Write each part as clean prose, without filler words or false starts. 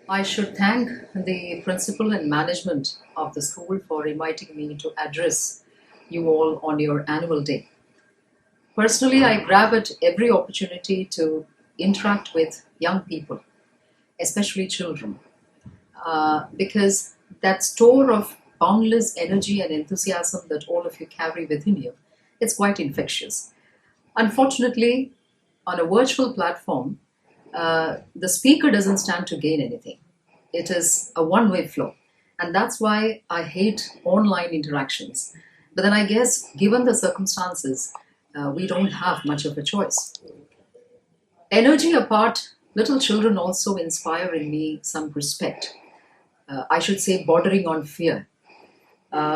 I should thank the principal and management of the school for inviting me to address you all on your annual day. Personally, I grab at every opportunity to interact with young people, especially children, because that store of boundless energy and enthusiasm that all of you carry within you, it's quite infectious. Unfortunately, on a virtual platform, the speaker doesn't stand to gain anything. It is a one way flow. And that's why I hate online interactions. But then I guess, given the circumstances, we don't have much of a choice. Energy apart, little children also inspire in me some respect. I should say, bordering on fear,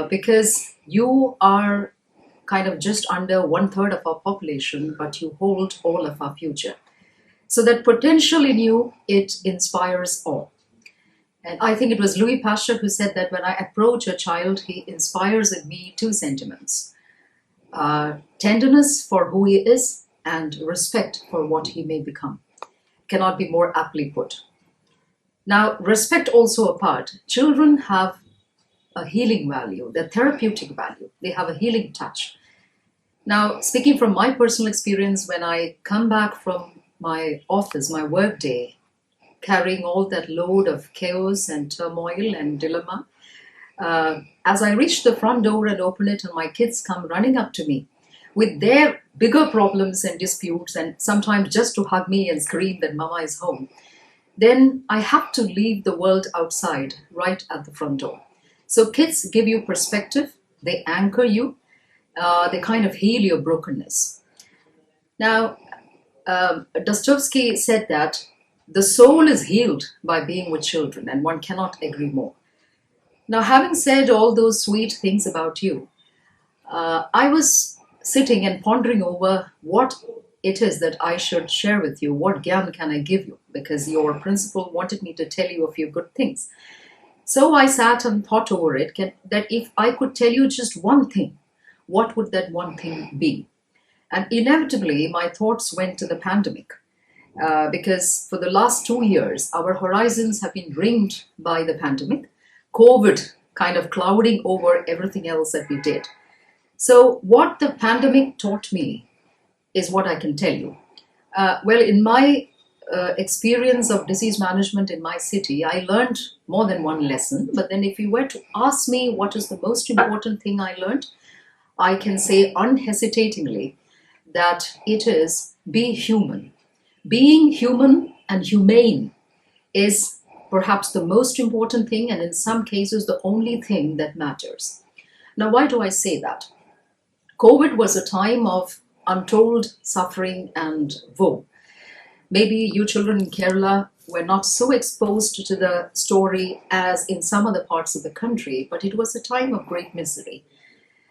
because you are kind of just under one third of our population, but you hold all of our future. So that potential in you, it inspires awe. And I think it was Louis Pasteur who said that when I approach a child, he inspires in me two sentiments: tenderness for who he is and respect for what he may become. Cannot be more aptly put. Now, respect also apart, children have a healing value, the therapeutic value. They have a healing touch. Now, speaking from my personal experience, when I come back from my office, my work day, carrying all that load of chaos and turmoil and dilemma, as I reach the front door and open it, and my kids come running up to me with their bigger problems and disputes, and sometimes just to hug me and scream that Mama is home, then I have to leave the world outside right at the front door. So kids give you perspective, they anchor you, they kind of heal your brokenness. Now, Dostoevsky said that the soul is healed by being with children, and one cannot agree more. Now, having said all those sweet things about you, I was sitting and pondering over what it is that I should share with you. What gyan can I give you? Because your principal wanted me to tell you a few good things. So I sat and thought over it, that if I could tell you just one thing, what would that one thing be? And inevitably, my thoughts went to the pandemic. Because for the last 2 years, our horizons have been ringed by the pandemic, COVID kind of clouding over everything else that we did. So, what the pandemic taught me is what I can tell you. Well, in my experience of disease management in my city, I learned more than one lesson. But then, if you were to ask me what is the most important thing I learned, I can say unhesitatingly that it is be human. Being human and humane is perhaps the most important thing, and in some cases, the only thing that matters. Now, why do I say that? COVID was a time of untold suffering and woe. Maybe you children in Kerala were not so exposed to the story as in some other parts of the country, but it was a time of great misery.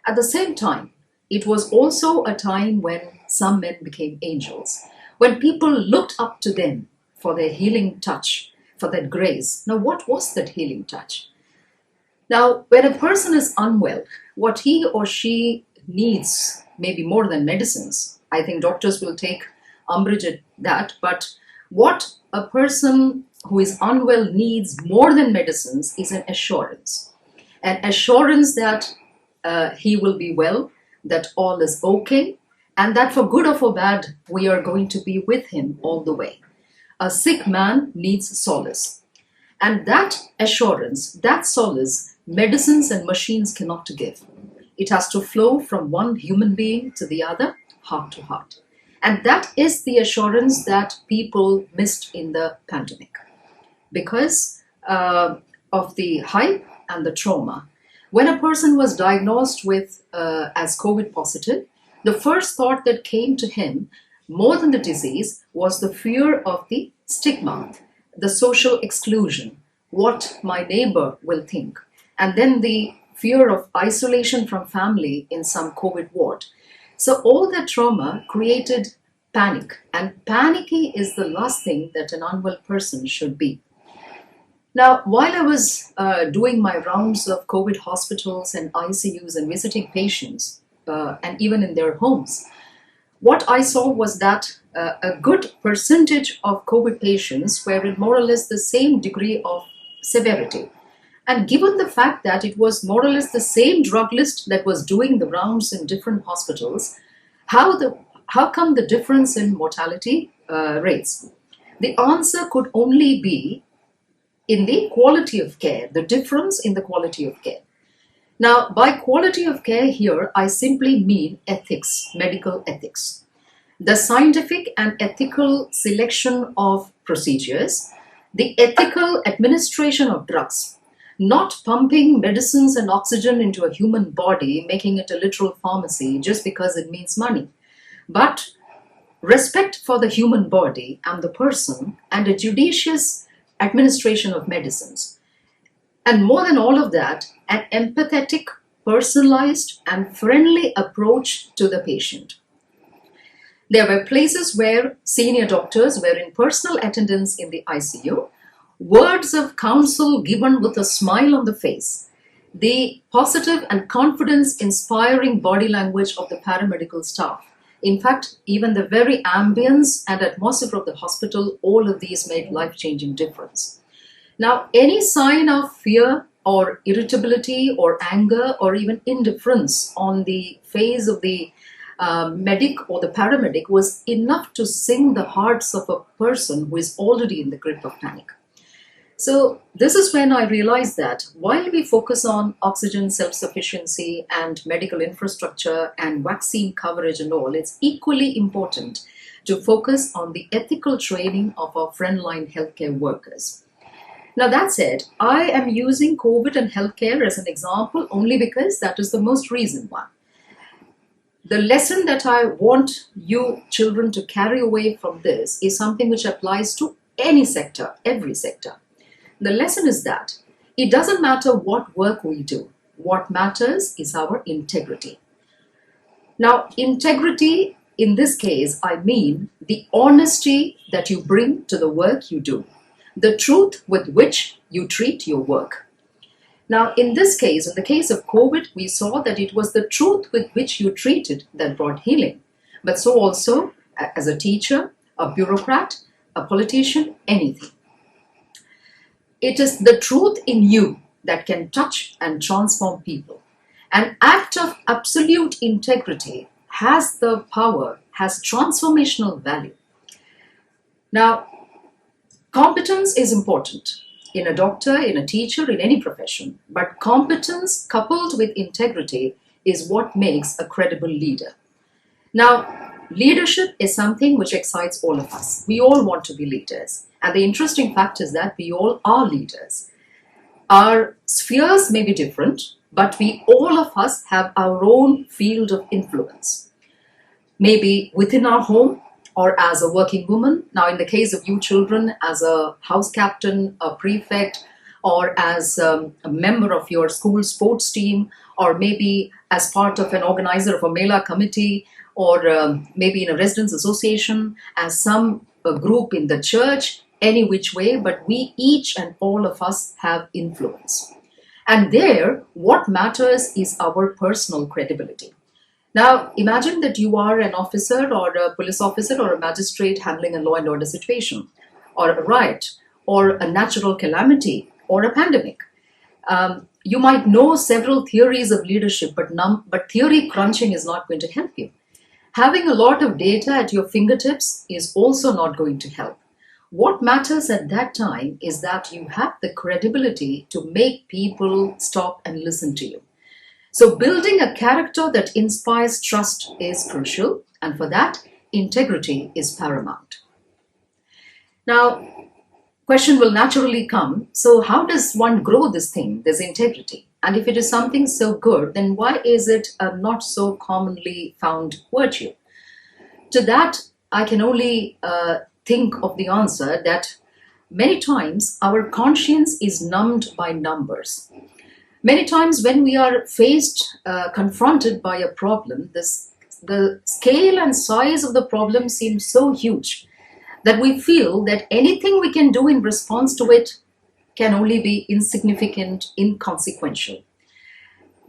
At the same time, it was also a time when some men became angels, when people looked up to them for their healing touch, for that grace. Now, what was that healing touch? Now, when a person is unwell, what he or she needs maybe more than medicines. I think doctors will take umbrage at that. But what a person who is unwell needs more than medicines is an assurance that he will be well, that all is okay, and that for good or for bad, we are going to be with him all the way. A sick man needs solace. And that assurance, that solace, medicines and machines cannot give. It has to flow from one human being to the other, heart to heart. And that is the assurance that people missed in the pandemic because of the hype and the trauma. When a person was diagnosed with as COVID positive, the first thought that came to him, more than the disease, was the fear of the stigma, the social exclusion, what my neighbor will think, and then the fear of isolation from family in some COVID ward. So all that trauma created panic, and panicky is the last thing that an unwell person should be. Now, while I was doing my rounds of COVID hospitals and ICUs and visiting patients, and even in their homes, what I saw was that a good percentage of COVID patients were in more or less the same degree of severity. And given the fact that it was more or less the same drug list that was doing the rounds in different hospitals, how come the difference in mortality rates? The answer could only be in the quality of care, the difference in the quality of care. Now, by quality of care here, I simply mean ethics, medical ethics. The scientific and ethical selection of procedures, the ethical administration of drugs, not pumping medicines and oxygen into a human body, making it a literal pharmacy just because it means money, but respect for the human body and the person and a judicious administration of medicines. And more than all of that, an empathetic, personalized, and friendly approach to the patient. There were places where senior doctors were in personal attendance in the ICU, words of counsel given with a smile on the face, the positive and confidence-inspiring body language of the paramedical staff. In fact, even the very ambience and atmosphere of the hospital, all of these made life-changing difference. Now, any sign of fear or irritability or anger or even indifference on the face of the medic or the paramedic was enough to sink the hearts of a person who is already in the grip of panic. So this is when I realized that while we focus on oxygen self-sufficiency and medical infrastructure and vaccine coverage and all, it's equally important to focus on the ethical training of our frontline healthcare workers. Now that said, I am using COVID and healthcare as an example only because that is the most recent one. The lesson that I want you children to carry away from this is something which applies to any sector, every sector. The lesson is that it doesn't matter what work we do. What matters is our integrity. Now, integrity in this case, I mean the honesty that you bring to the work you do, the truth with which you treat your work. Now, in this case, in the case of COVID, we saw that it was the truth with which you treated that brought healing. But so also as a teacher, a bureaucrat, a politician, anything. It is the truth in you that can touch and transform people. An act of absolute integrity has the power, has transformational value. Now, competence is important in a doctor, in a teacher, in any profession. But competence coupled with integrity is what makes a credible leader. Now, leadership is something which excites all of us. We all want to be leaders. And the interesting fact is that we all are leaders. Our spheres may be different, but we all of us have our own field of influence. Maybe within our home or as a working woman. Now, in the case of you children, as a house captain, a prefect, or as a member of your school sports team, or maybe as part of an organizer of a Mela committee, or maybe in a residents association, as some group in the church, any which way, but we each and all of us have influence. And there, what matters is our personal credibility. Now, imagine that you are an officer or a police officer or a magistrate handling a law and order situation, or a riot, or a natural calamity, or a pandemic. You might know several theories of leadership, but theory crunching is not going to help you. Having a lot of data at your fingertips is also not going to help. What matters at that time is that you have the credibility to make people stop and listen to you. So building a character that inspires trust is crucial, and for that, integrity is paramount. Now, question will naturally come, so how does one grow this thing, this integrity? And if it is something so good, then why is it a not so commonly found virtue? To that, I can only think of the answer that many times our conscience is numbed by numbers. Many times when we are confronted by a problem, the scale and size of the problem seems so huge that we feel that anything we can do in response to it can only be insignificant, inconsequential.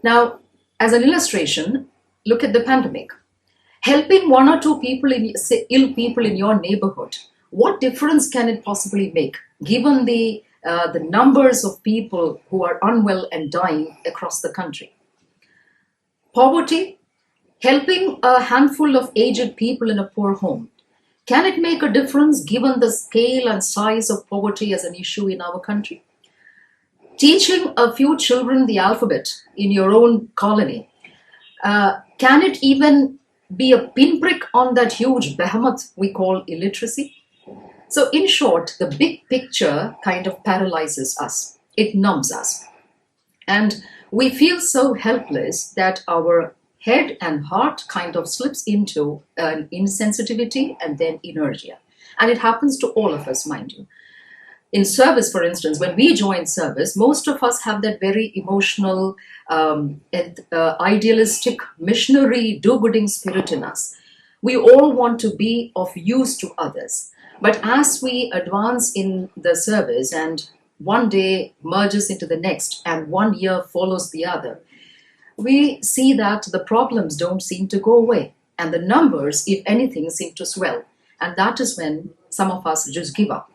Now, as an illustration, look at the pandemic. Helping one or two people in, say, ill people in your neighborhood, what difference can it possibly make, given the numbers of people who are unwell and dying across the country? Poverty, helping a handful of aged people in a poor home, can it make a difference given the scale and size of poverty as an issue in our country? Teaching a few children the alphabet in your own colony, can it even be a pinprick on that huge behemoth we call illiteracy? So, in short, the big picture kind of paralyzes us, it numbs us. And we feel so helpless that our head and heart kind of slips into an insensitivity and then inertia. And it happens to all of us, mind you. In service, for instance, when we join service, most of us have that very emotional, idealistic, missionary, do-gooding spirit in us. We all want to be of use to others. But as we advance in the service and one day merges into the next and 1 year follows the other, we see that the problems don't seem to go away. And the numbers, if anything, seem to swell. And that is when some of us just give up.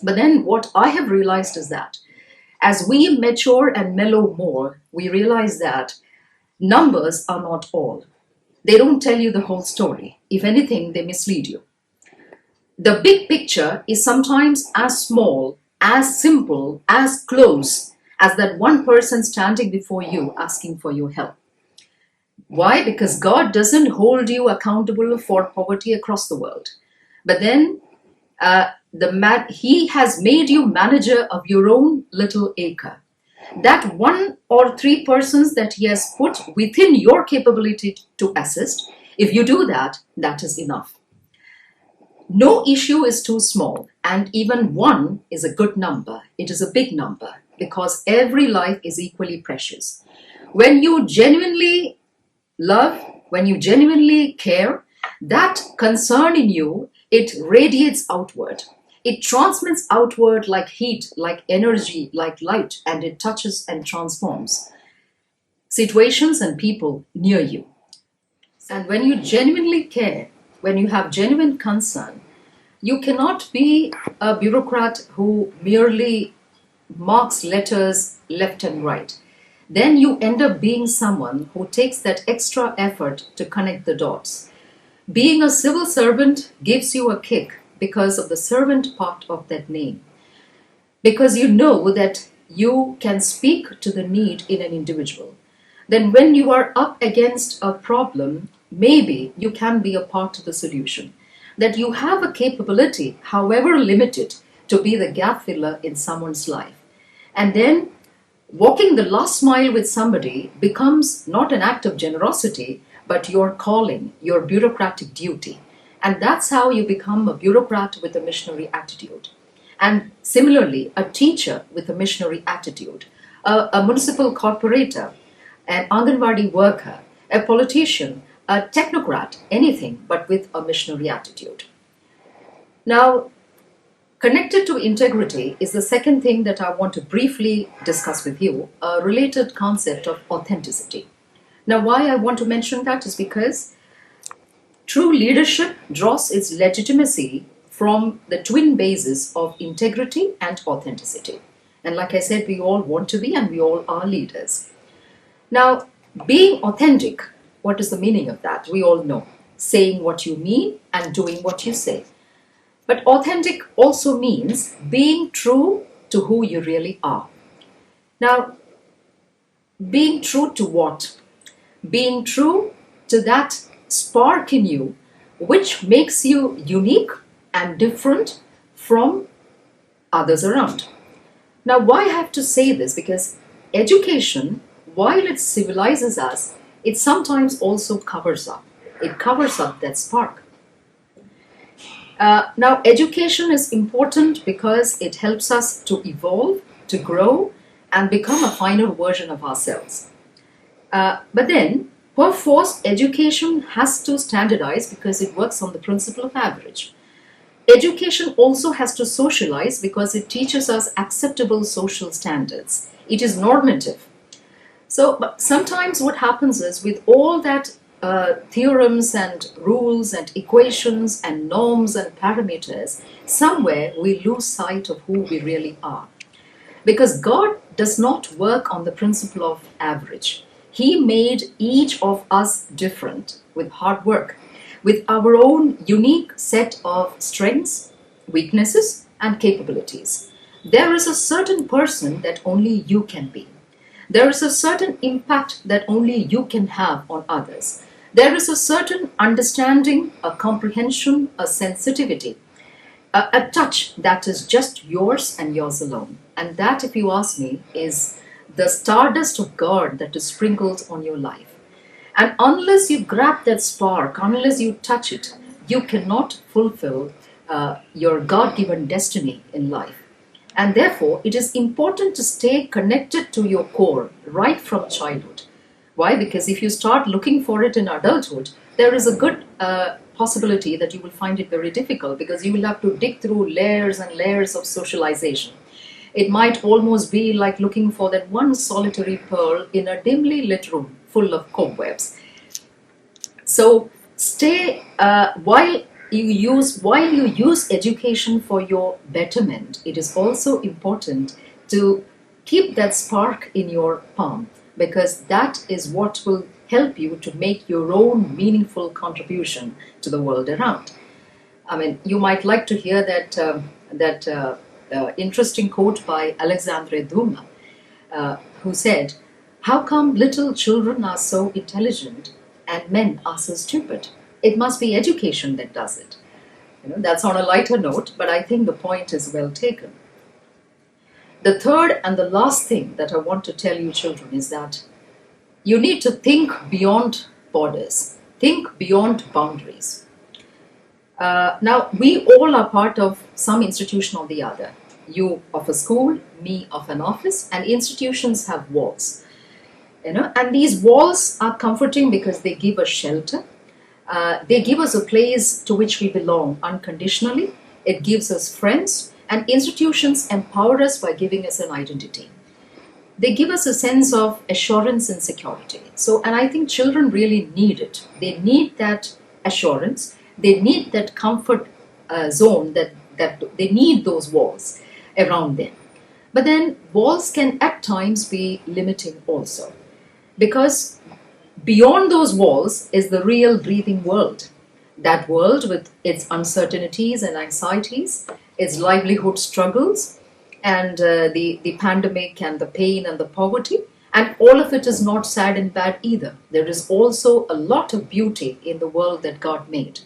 But then what I have realized is that as we mature and mellow more, we realize that numbers are not all. They don't tell you the whole story. If anything, they mislead you. The big picture is sometimes as small, as simple, as close as that one person standing before you asking for your help. Why? Because God doesn't hold you accountable for poverty across the world. But then He has made you manager of your own little acre. That 1 or 3 persons that He has put within your capability to assist, if you do that, that is enough. No issue is too small, and even 1 is a good number. It is a big number because every life is equally precious. When you genuinely love, when you genuinely care, that concern in you, it radiates outward. It transmits outward like heat, like energy, like light, and it touches and transforms situations and people near you. And when you genuinely care, when you have genuine concern, you cannot be a bureaucrat who merely marks letters left and right. Then you end up being someone who takes that extra effort to connect the dots. Being a civil servant gives you a kick because of the servant part of that name. Because you know that you can speak to the need in an individual. Then when you are up against a problem, maybe you can be a part of the solution. That you have a capability, however limited, to be the gap filler in someone's life. And then walking the last mile with somebody becomes not an act of generosity, but your calling, your bureaucratic duty. And that's how you become a bureaucrat with a missionary attitude. And similarly, a teacher with a missionary attitude, a municipal corporator, an Anganwadi worker, a politician, a technocrat, anything but with a missionary attitude. Now, connected to integrity is the second thing that I want to briefly discuss with you, a related concept of authenticity. Now, why I want to mention that is because true leadership draws its legitimacy from the twin bases of integrity and authenticity. And like I said, we all want to be and we all are leaders. Now, being authentic, what is the meaning of that? We all know. Saying what you mean and doing what you say. But authentic also means being true to who you really are. Now, being true to what? Being true to that spark in you which makes you unique and different from others around. Now, why I have to say this? Because education, while it civilizes us, it sometimes also covers up. It covers up that spark. Now, education is important because it helps us to evolve, to grow, and become a finer version of ourselves. But then, perforce, education has to standardize because it works on the principle of average. Education also has to socialize because it teaches us acceptable social standards. It is normative. So, but sometimes what happens is with all that theorems and rules and equations and norms and parameters, somewhere we lose sight of who we really are. Because God does not work on the principle of average. He made each of us different with hard work, with our own unique set of strengths, weaknesses, and capabilities. There is a certain person that only you can be. There is a certain impact that only you can have on others. There is a certain understanding, a comprehension, a sensitivity, a touch that is just yours and yours alone. And that, if you ask me, is the stardust of God that is sprinkled on your life. And unless you grab that spark, unless you touch it, you cannot fulfill your God given destiny in life. And therefore, it is important to stay connected to your core right from childhood. Why? Because if you start looking for it in adulthood, there is a good possibility that you will find it very difficult because you will have to dig through layers and layers of socialization. It might almost be like looking for that one solitary pearl in a dimly lit room full of cobwebs. So stay while you use education for your betterment. It is also important to keep that spark in your palm because that is what will help you to make your own meaningful contribution to the world around. I mean, you might like to hear that interesting quote by Alexandre Dumas, who said, "How come little children are so intelligent and men are so stupid? It must be education that does it." That's on a lighter note, but I think the point is well taken. The third and the last thing that I want to tell you, children, is that you need to think beyond borders, think beyond boundaries. Now, we all are part of some institution or the other. You of a school, me of an office, and institutions have walls. And these walls are comforting because they give us shelter. They give us a place to which we belong unconditionally. It gives us friends, and institutions empower us by giving us an identity. They give us a sense of assurance and security. So, and I think children really need it. They need that assurance. They need that comfort zone, that they need those walls around them. But then walls can at times be limiting also. Because beyond those walls is the real breathing world. That world with its uncertainties and anxieties, its livelihood struggles, and the pandemic and the pain and the poverty. And all of it is not sad and bad either. There is also a lot of beauty in the world that God made.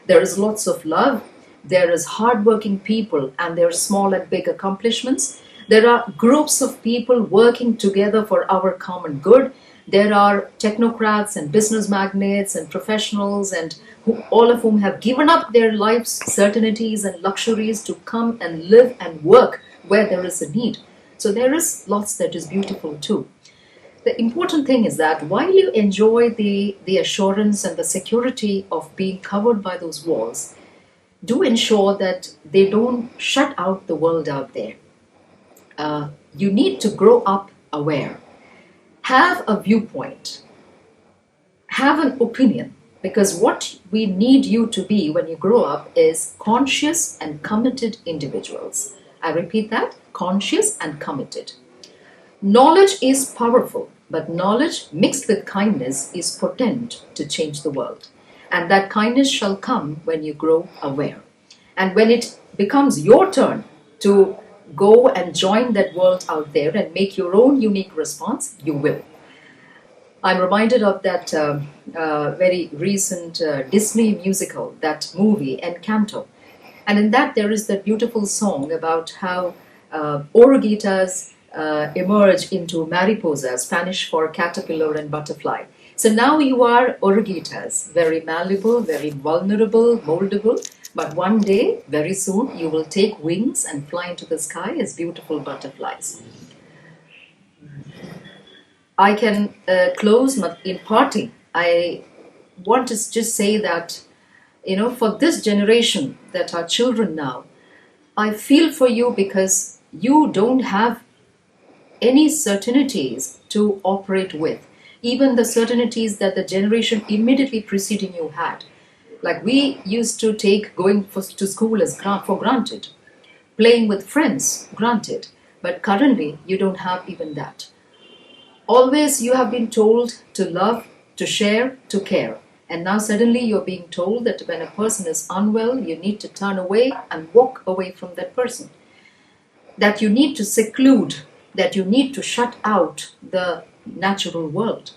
There is lots of love. There is hardworking people and their small and big accomplishments. There are groups of people working together for our common good. There are technocrats and business magnates and professionals and all of whom have given up their life's certainties and luxuries to come and live and work where there is a need. So there is lots that is beautiful too. The important thing is that while you enjoy the assurance and the security of being covered by those walls, do ensure that they don't shut out the world out there. You need to grow up aware. Have a viewpoint. Have an opinion. Because what we need you to be when you grow up is conscious and committed individuals. I repeat that, conscious and committed. Knowledge is powerful, but knowledge mixed with kindness is potent to change the world. And that kindness shall come when you grow aware. And when it becomes your turn to go and join that world out there and make your own unique response, you will. I'm reminded of that very recent Disney musical, that movie, Encanto. And in that there is that beautiful song about how oruguitas emerge into mariposas, Spanish for caterpillar and butterfly. So now you are oruguitas, very malleable, very vulnerable, moldable. But one day, very soon, you will take wings and fly into the sky as beautiful butterflies. I can close in parting. I want to just say that, for this generation that are children now, I feel for you because you don't have any certainties to operate with. even the certainties that the generation immediately preceding you had. Like we used to take to school as for granted, playing with friends granted, but currently you don't have even that. Always you have been told to love, to share, to care. And now suddenly you're being told that when a person is unwell, you need to turn away and walk away from that person. That you need to seclude, that you need to shut out the natural world.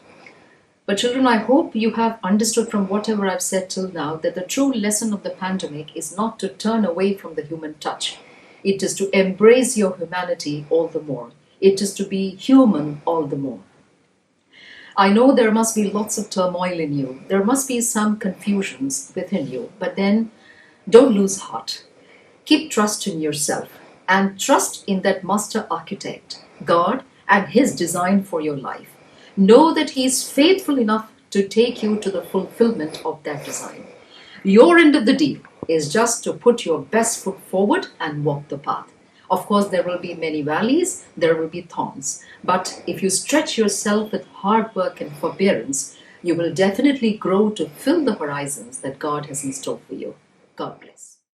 But children, I hope you have understood from whatever I've said till now that the true lesson of the pandemic is not to turn away from the human touch. It is to embrace your humanity all the more. It is to be human all the more. I know there must be lots of turmoil in you. There must be some confusions within you. But then don't lose heart. Keep trust in yourself and trust in that master architect, God, and his design for your life. Know that he is faithful enough to take you to the fulfillment of that design. Your end of the deal is just to put your best foot forward and walk the path. Of course, there will be many valleys, there will be thorns. But if you stretch yourself with hard work and forbearance, you will definitely grow to fill the horizons that God has in store for you. God bless.